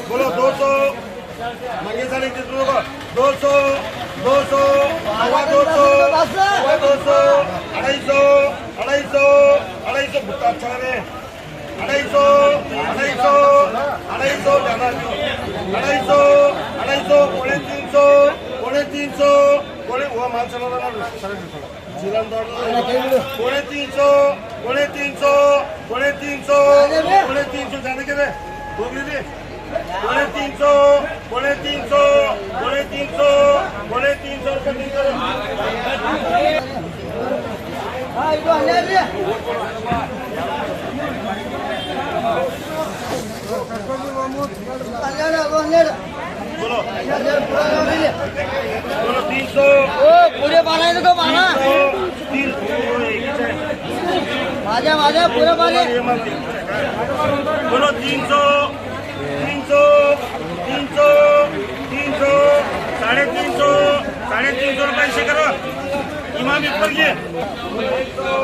बोलो 200 मंगे साढ़े 200 200 सवा 200 250 250 भुट्टा अच्छा है 250 जाना 250 पौने 300 वो माल चला रहा जीवन दौड़ 350 जाने के रे होगी रे 350 बोलो 300 पूरे पाले तो माना माजा पूरे पाले बोलो 300 साढ़े 300 रुपये से करो इमाम ऊपर ये 100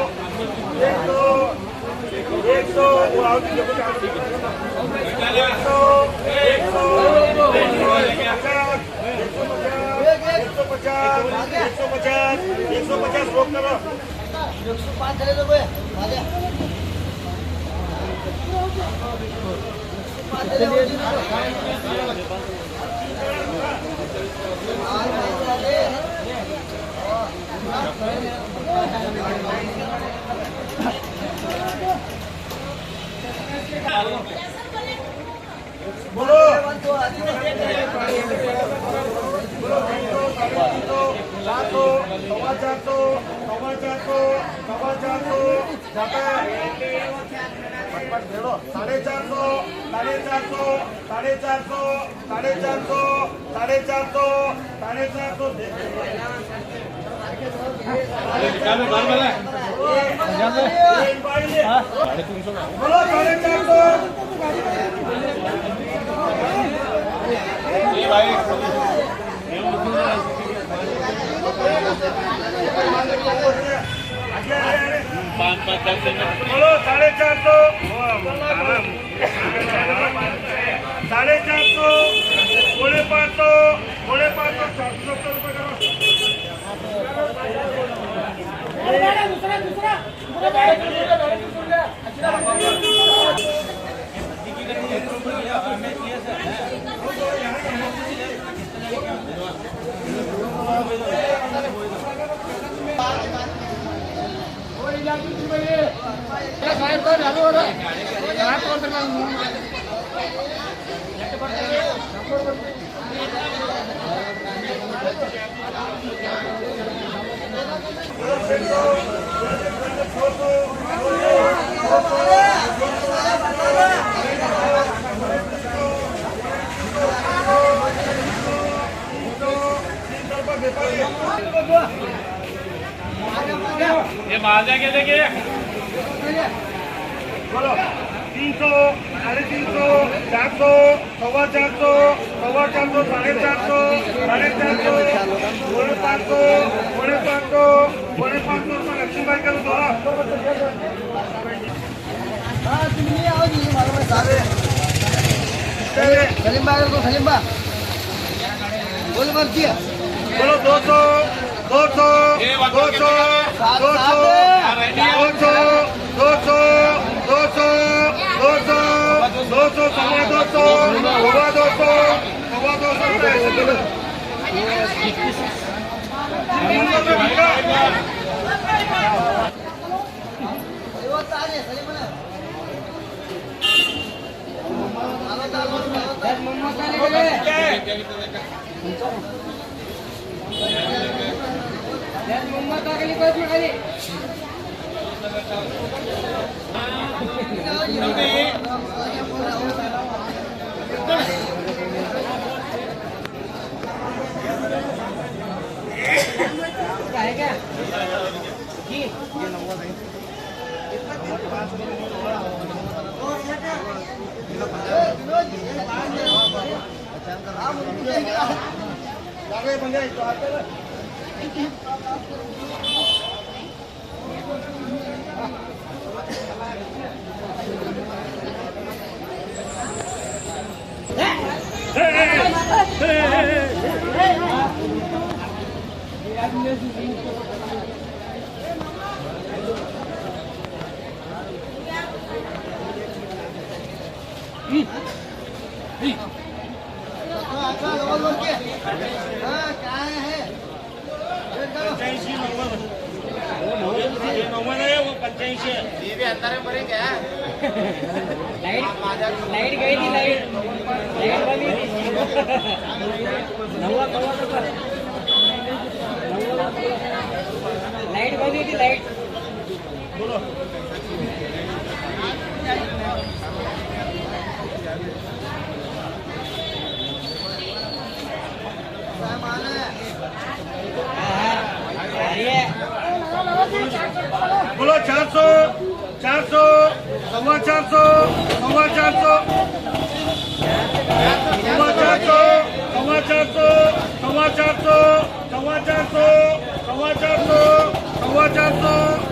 150 रोक करो 105 चले तो भाई बोलो 200 बोलो 300, 350, 400, 450, 450, 450, 550, 550 लक्ष्मी भाई का दौरा हाँ तुम्ही आओ जी मालूम है सारे सलीम भाई को सलीम भाई बोल मर्जी है बोलो 200, 200, 200, 200, 200, 200, 200, 200, लाईट गई थी लाईट बंद लाईट बंद थी लाईट बोलो 400, 400, 450, 450, 450, 450, 450, 450, 450, 450,